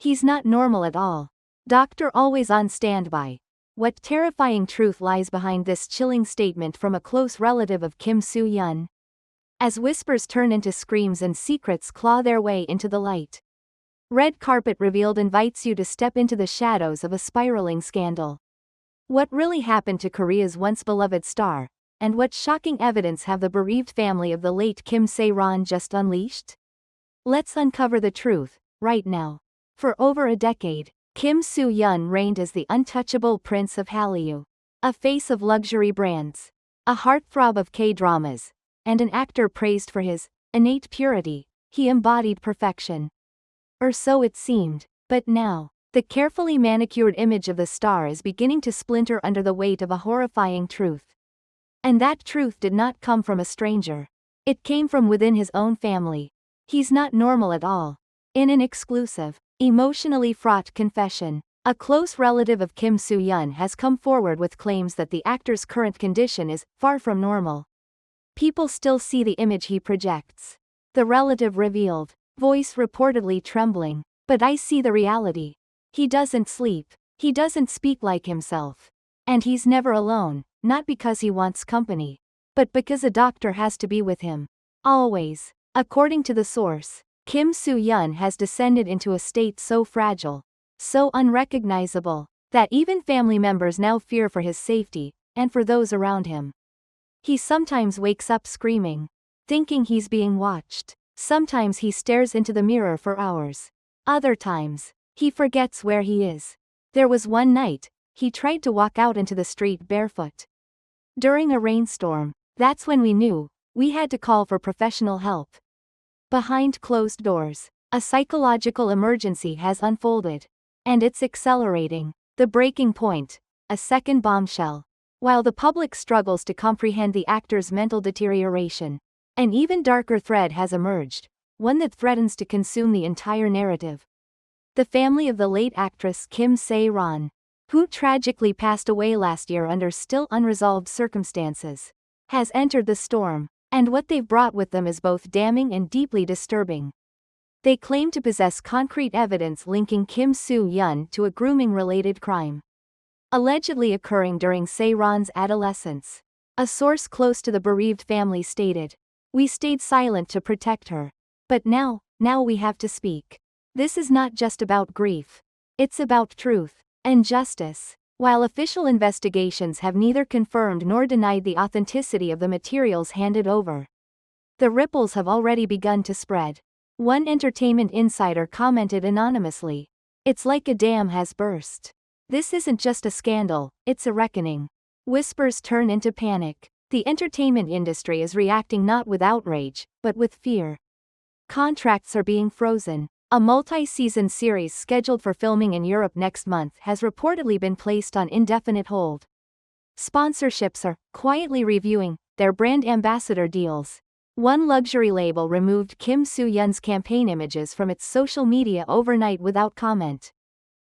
He's not normal at all. Doctor always on standby. What terrifying truth lies behind this chilling statement from a close relative of Kim Soo-hyun? As whispers turn into screams and secrets claw their way into the light. Red Carpet Revealed invites you to step into the shadows of a spiraling scandal. What really happened to Korea's once beloved star, and what shocking evidence have the bereaved family of the late Kim Soo-hyun just unleashed? Let's uncover the truth, right now. For over a decade, Kim Soo-hyun reigned as the untouchable prince of Hallyu. A face of luxury brands, a heartthrob of K-dramas, and an actor praised for his innate purity. He embodied perfection. Or so it seemed, but now, the carefully manicured image of the star is beginning to splinter under the weight of a horrifying truth. And that truth did not come from a stranger. It came from within his own family. He's not normal at all. In an exclusive, emotionally fraught confession, a close relative of Kim Soo-hyun has come forward with claims that the actor's current condition is far from normal. People still see the image he projects. The relative revealed, voice reportedly trembling, "But I see the reality. He doesn't sleep, he doesn't speak like himself. And he's never alone, not because he wants company, but because a doctor has to be with him. Always." According to the source, Kim Soo-hyun has descended into a state so fragile, so unrecognizable, that even family members now fear for his safety, and for those around him. He sometimes wakes up screaming, thinking he's being watched. Sometimes he stares into the mirror for hours. Other times, he forgets where he is. There was one night, he tried to walk out into the street barefoot. During a rainstorm, that's when we knew, we had to call for professional help. Behind closed doors, a psychological emergency has unfolded. And it's accelerating. The breaking point, a second bombshell. While the public struggles to comprehend the actor's mental deterioration, an even darker thread has emerged, one that threatens to consume the entire narrative. The family of the late actress Kim Soo-hyun, who tragically passed away last year under still unresolved circumstances, has entered the storm, and what they've brought with them is both damning and deeply disturbing. They claim to possess concrete evidence linking Kim Soo-hyun to a grooming-related crime, allegedly occurring during Soo-hyun's adolescence. A source close to the bereaved family stated, "We stayed silent to protect her. But now we have to speak. This is not just about grief. It's about truth and justice." While official investigations have neither confirmed nor denied the authenticity of the materials handed over, the ripples have already begun to spread. One entertainment insider commented anonymously, "It's like a dam has burst. This isn't just a scandal, it's a reckoning." Whispers turn into panic. The entertainment industry is reacting not with outrage, but with fear. Contracts are being frozen. A multi-season series scheduled for filming in Europe next month has reportedly been placed on indefinite hold. Sponsorships are quietly reviewing their brand ambassador deals. One luxury label removed Kim Soo-hyun's campaign images from its social media overnight without comment.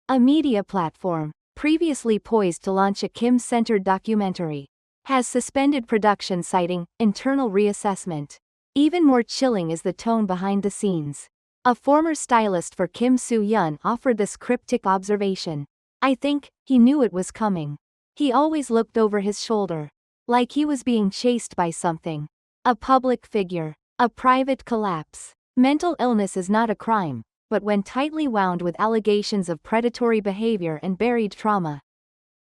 A media platform, previously poised to launch a Kim-centered documentary, has suspended production citing internal reassessment. Even more chilling is the tone behind the scenes. A former stylist for Kim Soo-hyun offered this cryptic observation, "I think he knew it was coming. He always looked over his shoulder, like he was being chased by something." A public figure, a private collapse. Mental illness is not a crime, but when tightly wound with allegations of predatory behavior and buried trauma,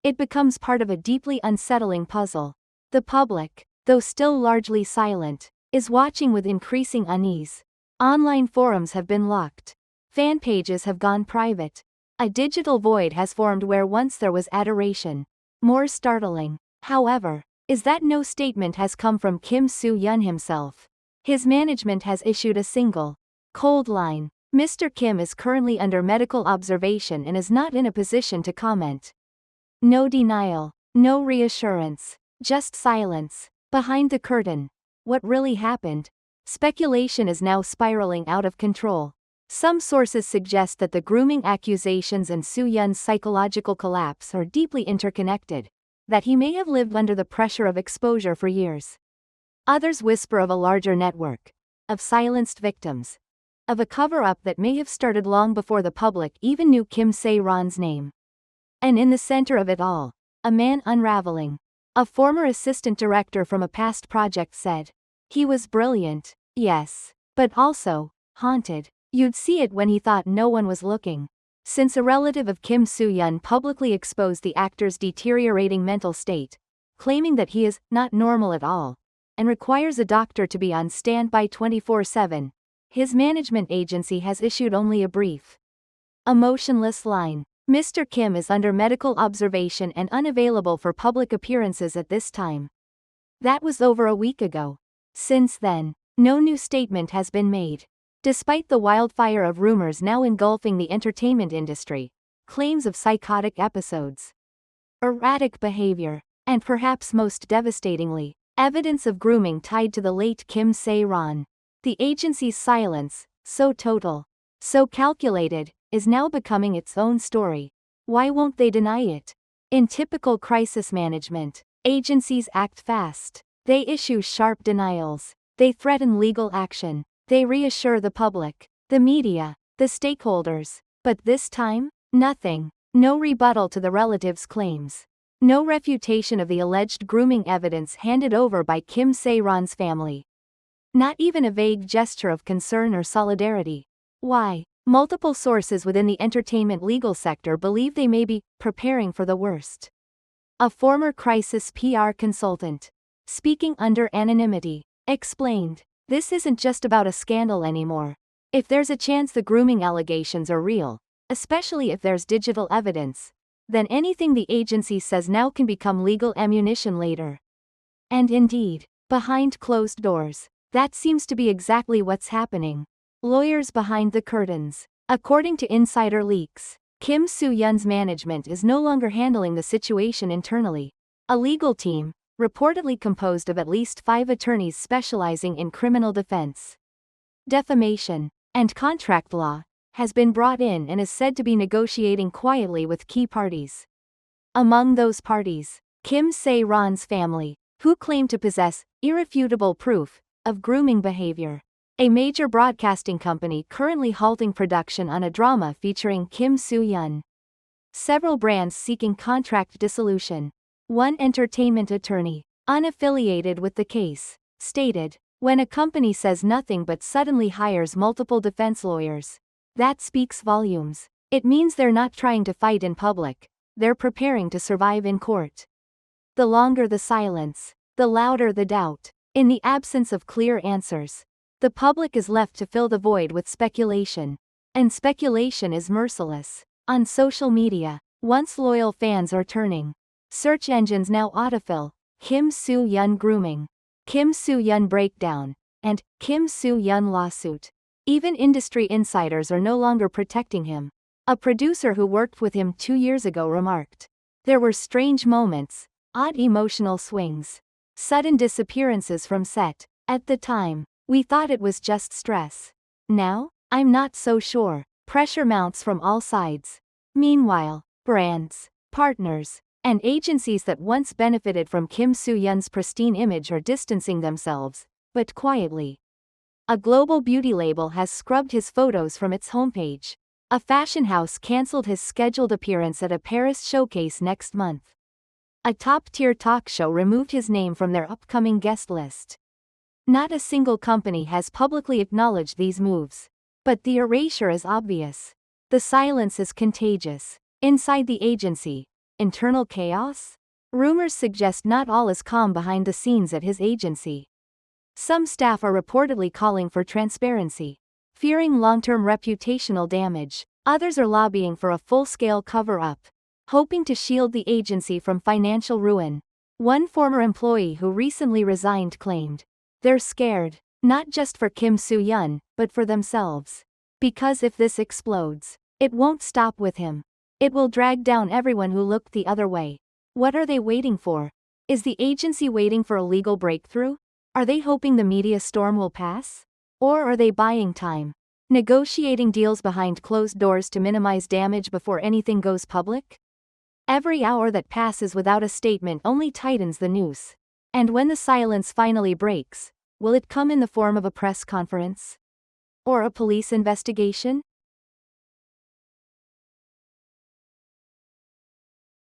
it becomes part of a deeply unsettling puzzle. The public, though still largely silent, is watching with increasing unease. Online forums have been locked. Fan pages have gone private. A digital void has formed where once there was adoration. More startling, however, is that no statement has come from Kim Soo-hyun himself. His management has issued a single, cold line. Mr. Kim is currently under medical observation and is not in a position to comment. No denial, no reassurance, just silence. Behind the curtain, what really happened? Speculation is now spiraling out of control. Some sources suggest that the grooming accusations and Soo-hyun's psychological collapse are deeply interconnected, that he may have lived under the pressure of exposure for years. Others whisper of a larger network, of silenced victims, of a cover-up that may have started long before the public even knew Kim Soo-hyun's name. And in the center of it all, a man unraveling. A former assistant director from a past project said, "He was brilliant, yes, but also haunted. You'd see it when he thought no one was looking." Since a relative of Kim Soo-hyun publicly exposed the actor's deteriorating mental state, claiming that he is not normal at all, and requires a doctor to be on standby 24/7, his management agency has issued only a brief, emotionless line. Mr. Kim is under medical observation and unavailable for public appearances at this time. That was over a week ago. Since then, no new statement has been made. Despite the wildfire of rumors now engulfing the entertainment industry, claims of psychotic episodes, erratic behavior, and perhaps most devastatingly, evidence of grooming tied to the late Kim Soo-hyun, the agency's silence, so total, so calculated, is now becoming its own story. Why won't they deny it? In typical crisis management, agencies act fast. They issue sharp denials. They threaten legal action. They reassure the public, the media, the stakeholders. But this time, nothing. No rebuttal to the relatives' claims. No refutation of the alleged grooming evidence handed over by Kim Soo-hyun's family. Not even a vague gesture of concern or solidarity. Why? Multiple sources within the entertainment legal sector believe they may be preparing for the worst. A former crisis PR consultant, speaking under anonymity, explained, "This isn't just about a scandal anymore. If there's a chance the grooming allegations are real, especially if there's digital evidence, then anything the agency says now can become legal ammunition later." And indeed, behind closed doors, that seems to be exactly what's happening. Lawyers behind the curtains. According to insider leaks, Kim Soo-hyun's management is no longer handling the situation internally. A legal team, reportedly composed of at least 5 attorneys specializing in criminal defense, defamation, and contract law, has been brought in and is said to be negotiating quietly with key parties. Among those parties, Kim Soo-hyun's family, who claim to possess irrefutable proof of grooming behavior. A major broadcasting company currently halting production on a drama featuring Kim Soo-hyun. Several brands seeking contract dissolution. One entertainment attorney, unaffiliated with the case, stated, "When a company says nothing but suddenly hires multiple defense lawyers, that speaks volumes. It means they're not trying to fight in public, they're preparing to survive in court." The longer the silence, the louder the doubt. In the absence of clear answers, the public is left to fill the void with speculation. And speculation is merciless. On social media, once loyal fans are turning. Search engines now autofill, "Kim Soo-hyun grooming," "Kim Soo-hyun breakdown," and "Kim Soo-hyun lawsuit." Even industry insiders are no longer protecting him. A producer who worked with him 2 years ago remarked, "There were strange moments, odd emotional swings, sudden disappearances from set. At the time, we thought it was just stress. Now, I'm not so sure." Pressure mounts from all sides. Meanwhile, brands, partners, and agencies that once benefited from Kim Soo-hyun's pristine image are distancing themselves, but quietly. A global beauty label has scrubbed his photos from its homepage. A fashion house cancelled his scheduled appearance at a Paris showcase next month. A top-tier talk show removed his name from their upcoming guest list. Not a single company has publicly acknowledged these moves. But the erasure is obvious. The silence is contagious. Inside the agency, internal chaos? Rumors suggest not all is calm behind the scenes at his agency. Some staff are reportedly calling for transparency, fearing long-term reputational damage. Others are lobbying for a full-scale cover-up, hoping to shield the agency from financial ruin. One former employee who recently resigned claimed, "They're scared, not just for Kim Soo-hyun, but for themselves. Because if this explodes, it won't stop with him. It will drag down everyone who looked the other way." What are they waiting for? Is the agency waiting for a legal breakthrough? Are they hoping the media storm will pass? Or are they buying time, negotiating deals behind closed doors to minimize damage before anything goes public? Every hour that passes without a statement only tightens the noose. And when the silence finally breaks, will it come in the form of a press conference? Or a police investigation?